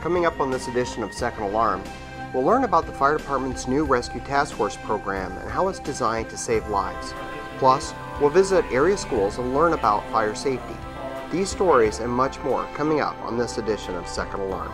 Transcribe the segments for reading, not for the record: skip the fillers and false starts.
Coming up on this edition of Second Alarm, we'll learn about the fire department's new Rescue Task Force program and how it's designed to save lives. Plus, we'll visit area schools and learn about fire safety. These stories and much more coming up on this edition of Second Alarm.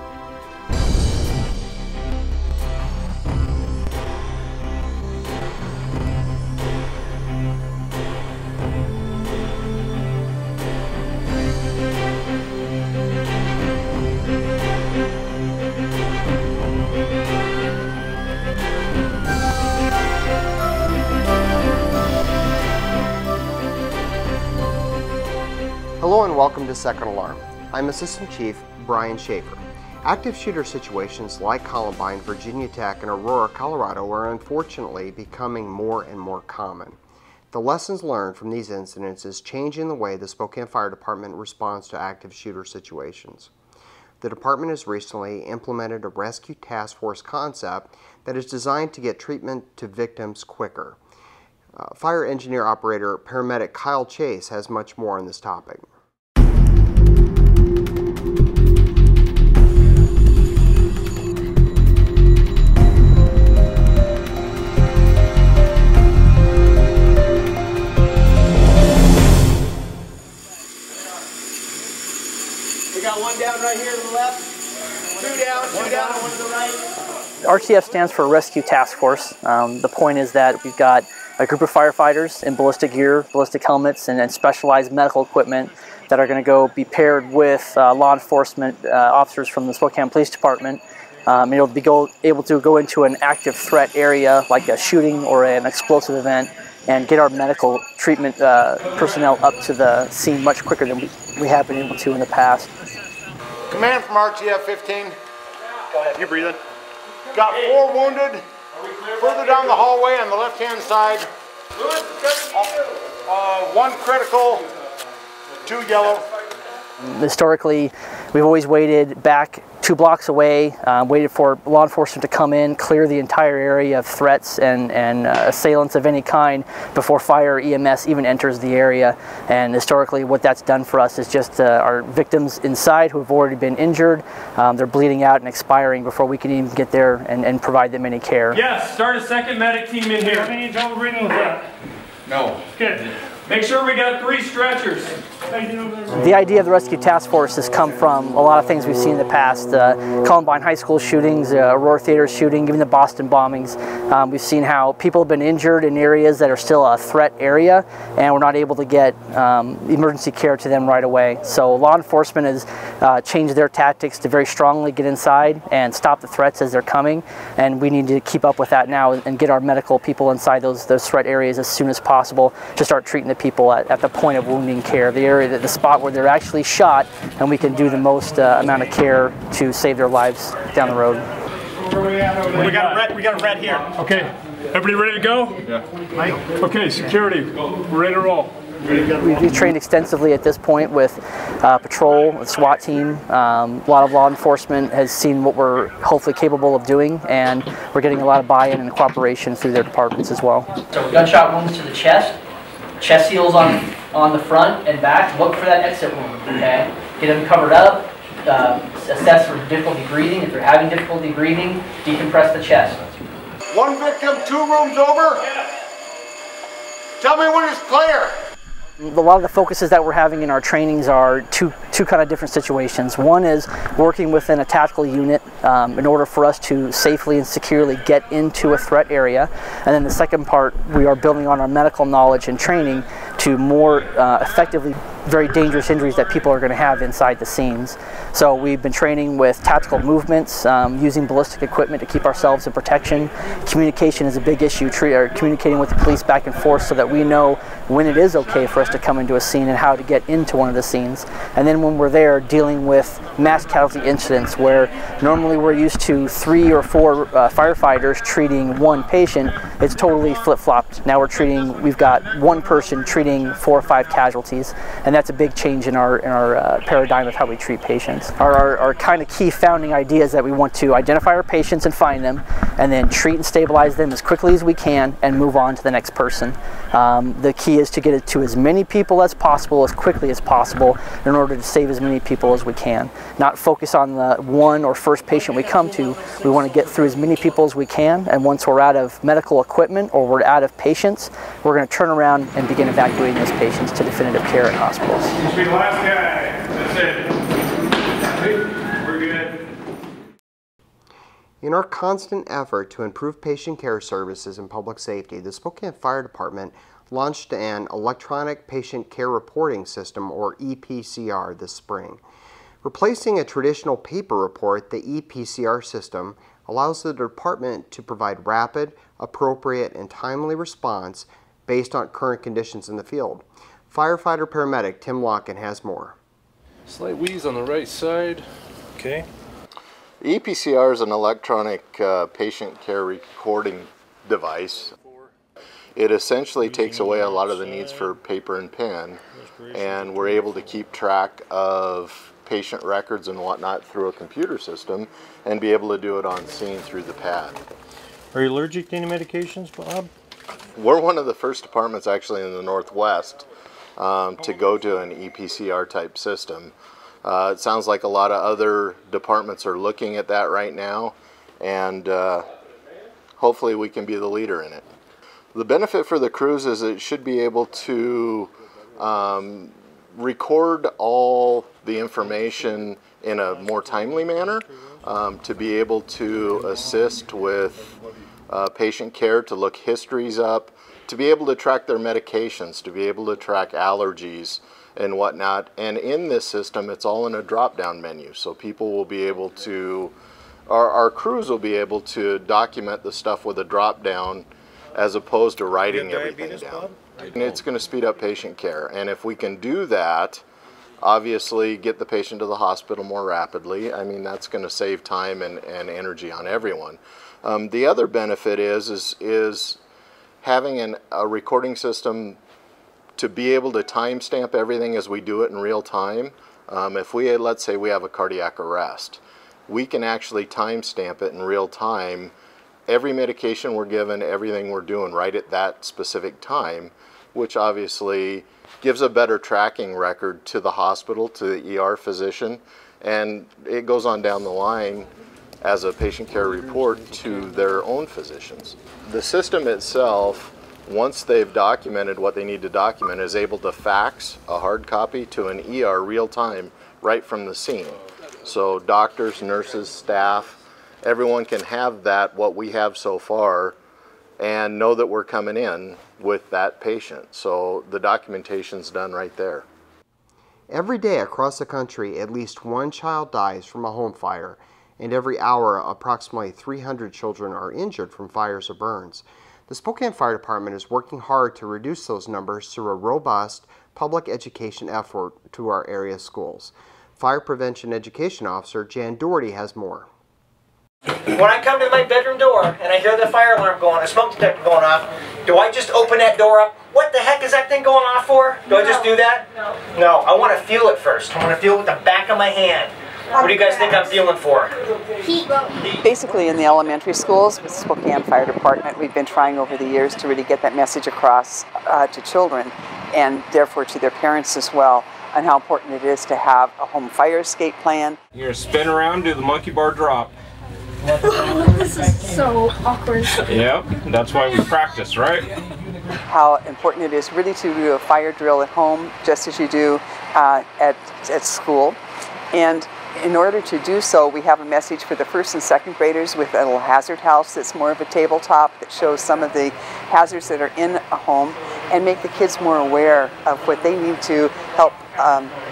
Hello and welcome to Second Alarm. I'm Assistant Chief Brian Schaefer. Active shooter situations like Columbine, Virginia Tech, and Aurora, Colorado are unfortunately becoming more and more common. The lessons learned from these incidents is changing the way the Spokane Fire Department responds to active shooter situations. The department has recently implemented a Rescue Task Force concept that is designed to get treatment to victims quicker. Fire engineer operator paramedic Kyle Chase has much more on this topic. We got one down right here to the left, two down, one to the right. RTF stands for Rescue Task Force. The point is that we've got a group of firefighters in ballistic gear, ballistic helmets, and specialized medical equipment that are going to go be paired with law enforcement officers from the Spokane Police Department. It'll be able to go into an active threat area like a shooting or an explosive event and get our medical treatment personnel up to the scene much quicker than we have been able to in the past. Command from RTF 15. Go ahead. You breathing? Got 4 wounded. Further down the hallway on the left-hand side. 1 critical, 2 yellow. Historically, we've always waited back 2 blocks away, waited for law enforcement to come in, clear the entire area of threats and assailants of any kind before fire EMS even enters the area. And historically, what that's done for us is just our victims inside who have already been injured, they're bleeding out and expiring before we can even get there and provide them any care. Yes, start a second medic team in here. How many trouble breathing with that? No. Good. Make sure we got 3 stretchers. The idea of the Rescue Task Force has come from a lot of things we've seen in the past. Columbine High School shootings, Aurora Theater shooting, even the Boston bombings. We've seen how people have been injured in areas that are still a threat area and we're not able to get emergency care to them right away. So law enforcement has changed their tactics to very strongly get inside and stop the threats as they're coming, and we need to keep up with that now and get our medical people inside those threat areas as soon as possible to start treating the people at the point of wounding care, the spot where they're actually shot, and we can do the most amount of care to save their lives down the road. We got a red here. Okay, everybody ready to go? Yeah. Okay, security, we're ready to roll. We've trained extensively at this point with patrol, the SWAT team. A lot of law enforcement has seen what we're hopefully capable of doing, and we're getting a lot of buy-in and cooperation through their departments as well. So gunshot wounds to the chest seals on the front and back. Look for that exit wound, okay? Get them covered up, assess for difficulty breathing. If they're having difficulty breathing, decompress the chest. 1 victim, 2 rooms over. Tell me when it's clear. A lot of the focuses that we're having in our trainings are two kind of different situations. One is working within a tactical unit in order for us to safely and securely get into a threat area. And then the second part, we are building on our medical knowledge and training to more effectively very dangerous injuries that people are going to have inside the scenes. So we've been training with tactical movements, using ballistic equipment to keep ourselves in protection. Communication is a big issue, communicating with the police back and forth so that we know when it is okay for us to come into a scene and how to get into one of the scenes. And then when we're there, dealing with mass casualty incidents where normally we're used to 3 or 4 firefighters treating 1 patient, it's totally flip-flopped. Now we've got 1 person treating hitting 4 or 5 casualties, and that's a big change in our paradigm of how we treat patients. Our kind of key founding idea is that we want to identify our patients and find them, and then treat and stabilize them as quickly as we can and move on to the next person. The key is to get it to as many people as possible, as quickly as possible, in order to save as many people as we can. Not focus on the one or first patient we come to. We want to get through as many people as we can, and once we're out of medical equipment or we're out of patients, we're going to turn around and begin evacuating those patients to definitive care at hospitals. This will be the last guy. That's it. We're good. In our constant effort to improve patient care services and public safety, the Spokane Fire Department launched an electronic patient care reporting system, or EPCR, this spring. Replacing a traditional paper report, the EPCR system allows the department to provide rapid, appropriate, and timely response based on current conditions in the field. Firefighter-paramedic Tim Locken has more. Slight wheeze on the right side. Okay. The EPCR is an electronic patient care recording device. It essentially takes away a lot of the needs for paper and pen, and we're able to keep track of patient records and whatnot through a computer system and be able to do it on scene through the pad. Are you allergic to any medications, Bob? We're one of the first departments actually in the Northwest to go to an EPCR type system. It sounds like a lot of other departments are looking at that right now, and hopefully we can be the leader in it. The benefit for the crews is it should be able to record all the information in a more timely manner, to be able to assist with patient care, to look histories up, to be able to track their medications, to be able to track allergies and whatnot. And in this system, it's all in a drop-down menu, so people will be able to, our crews will be able to document the stuff with a drop-down as opposed to writing everything down. And it's going to speed up patient care, and if we can do that, obviously get the patient to the hospital more rapidly. I mean, that's going to save time and energy on everyone. The other benefit is having a recording system to be able to timestamp everything as we do it in real time. If let's say we have a cardiac arrest, we can actually timestamp it in real time. Every medication we're given, everything we're doing right at that specific time, which obviously gives a better tracking record to the hospital, to the ER physician, and it goes on down the line as a patient care report to their own physicians. The system itself, once they've documented what they need to document, is able to fax a hard copy to an ER real time right from the scene. So doctors, nurses, staff, everyone can have that, what we have so far, and know that we're coming in with that patient. So the documentation's done right there. Every day across the country, at least one child dies from a home fire, and every hour, approximately 300 children are injured from fires or burns. The Spokane Fire Department is working hard to reduce those numbers through a robust public education effort to our area schools. Fire Prevention Education Officer Jan Doherty has more. When I come to my bedroom door and I hear the fire alarm going, a smoke detector going off, do I just open that door up? What the heck is that thing going off for? Do I just do that? No, I want to feel it first. I want to feel it with the back of my hand. What do you guys think I'm feeling for? Heat. Basically in the elementary schools with Spokane Fire Department, we've been trying over the years to really get that message across to children, and therefore to their parents as well, on how important it is to have a home fire escape plan. You're going to spin around, do the monkey bar drop. This is so awkward. Yep, that's why we practice, right? How important it is really to do a fire drill at home, just as you do at school. And in order to do so, we have a message for the first and second graders with a little hazard house that's more of a tabletop that shows some of the hazards that are in a home, and make the kids more aware of what they need to help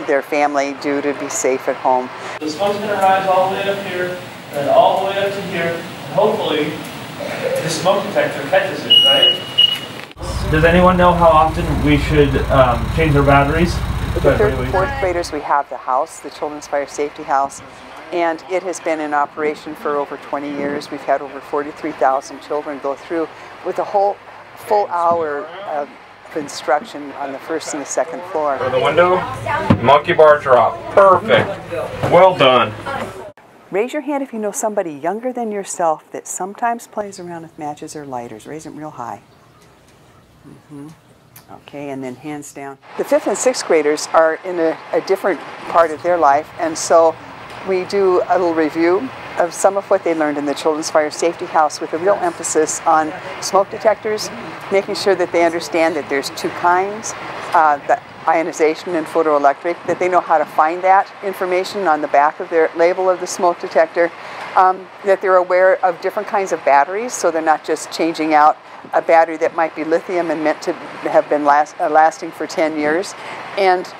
their family do to be safe at home. The smoke's going to rise all the way up here, and all the way up to here, and hopefully the smoke detector catches it, right? Does anyone know how often we should change our batteries? With the third and fourth graders, we have the house, the Children's Fire Safety House, and it has been in operation for over 20 years. We've had over 43,000 children go through with a whole full hour instruction on the first and the second floor. For the window, monkey bar drop. Perfect. Well done. Raise your hand if you know somebody younger than yourself that sometimes plays around with matches or lighters. Raise them real high. Okay, and then hands down. The 5th and 6th graders are in a different part of their life, and so we do a little review of some of what they learned in the Children's Fire Safety House with a real emphasis on smoke detectors, making sure that they understand that there's two kinds, the ionization and photoelectric, that they know how to find that information on the back of their label of the smoke detector, that they're aware of different kinds of batteries, so they're not just changing out a battery that might be lithium and meant to have been lasting for 10 years, and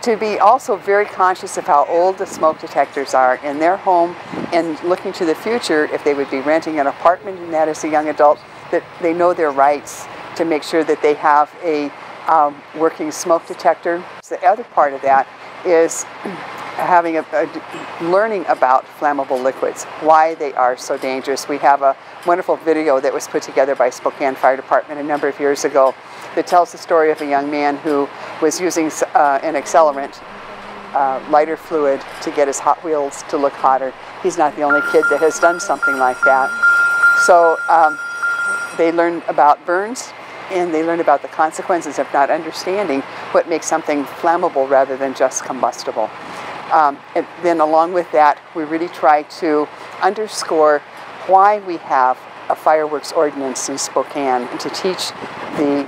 to be also very conscious of how old the smoke detectors are in their home, and looking to the future, if they would be renting an apartment and that as a young adult, that they know their rights to make sure that they have a working smoke detector. So the other part of that is having learning about flammable liquids, why they are so dangerous. We have a wonderful video that was put together by Spokane Fire Department a number of years ago that tells the story of a young man who was using an accelerant, lighter fluid, to get his Hot Wheels to look hotter. He's not the only kid that has done something like that. So they learn about burns, and they learn about the consequences of not understanding what makes something flammable rather than just combustible. And then along with that, we really try to underscore why we have a fireworks ordinance in Spokane, and to teach the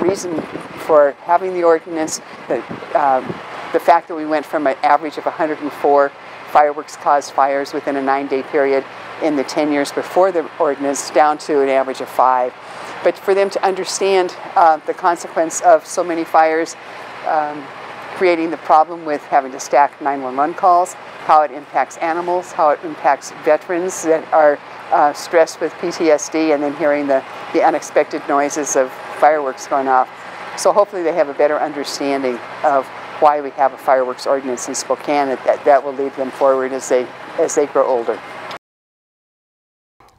reason for having the ordinance, the fact that we went from an average of 104 fireworks-caused fires within a 9-day period in the 10 years before the ordinance down to an average of 5. But for them to understand the consequence of so many fires, creating the problem with having to stack 911 calls, how it impacts animals, how it impacts veterans that are stressed with PTSD, and then hearing the unexpected noises of fireworks going off. So hopefully they have a better understanding of why we have a fireworks ordinance in Spokane, and that will lead them forward as they grow older.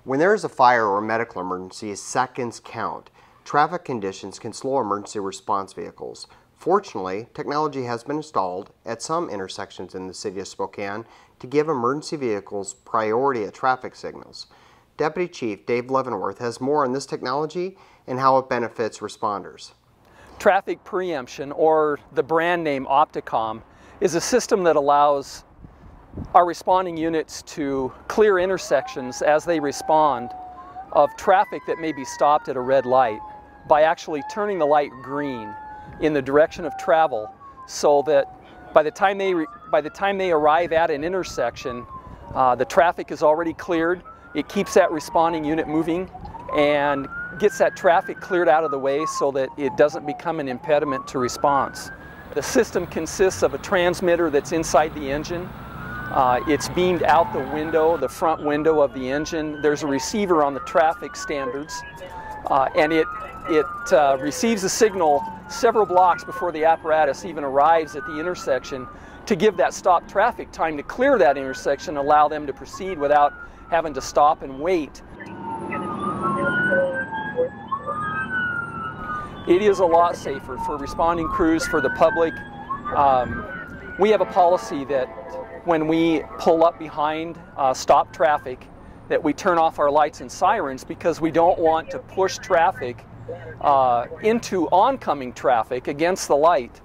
When there is a fire or a medical emergency, seconds count. Traffic conditions can slow emergency response vehicles. Fortunately, technology has been installed at some intersections in the city of Spokane to give emergency vehicles priority at traffic signals. Deputy Chief Dave Leavenworth has more on this technology and how it benefits responders. Traffic preemption, or the brand name Opticom, is a system that allows our responding units to clear intersections as they respond of traffic that may be stopped at a red light by actually turning the light green in the direction of travel, so that by the time they arrive at an intersection, the traffic is already cleared. It keeps that responding unit moving and gets that traffic cleared out of the way so that it doesn't become an impediment to response. The system consists of a transmitter that's inside the engine. It's beamed out the window, the front window of the engine. There's a receiver on the traffic standards, and it receives a signal several blocks before the apparatus even arrives at the intersection to give that stopped traffic time to clear that intersection, allow them to proceed without having to stop and wait. It is a lot safer for responding crews, for the public. We have a policy that when we pull up behind stopped traffic, that we turn off our lights and sirens, because we don't want to push traffic into oncoming traffic against the light,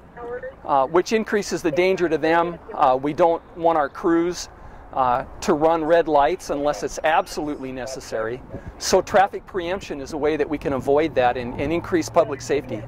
which increases the danger to them. We don't want our crews to run red lights unless it's absolutely necessary. So traffic preemption is a way that we can avoid that and increase public safety.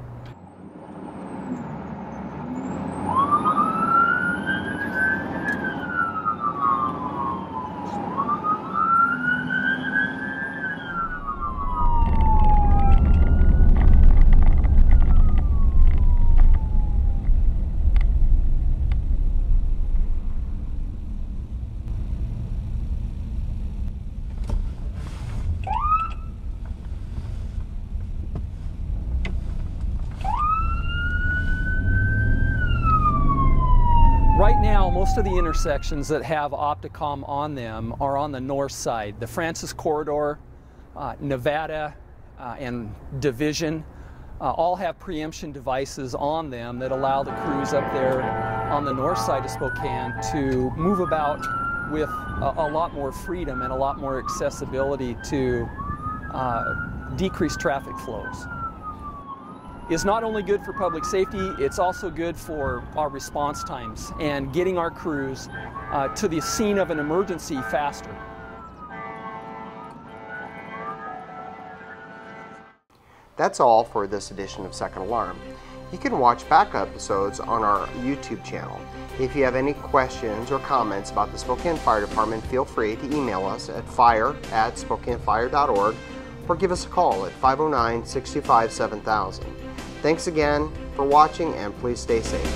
Right now, most of the intersections that have Opticom on them are on the north side. The Francis Corridor, Nevada, and Division. all have preemption devices on them that allow the crews up there on the north side of Spokane to move about with a lot more freedom and a lot more accessibility to decrease traffic flows. It's not only good for public safety, it's also good for our response times and getting our crews to the scene of an emergency faster. That's all for this edition of Second Alarm. You can watch back episodes on our YouTube channel. If you have any questions or comments about the Spokane Fire Department, feel free to email us at fire@spokanefire.org or give us a call at 509-625-7000. Thanks again for watching, and please stay safe.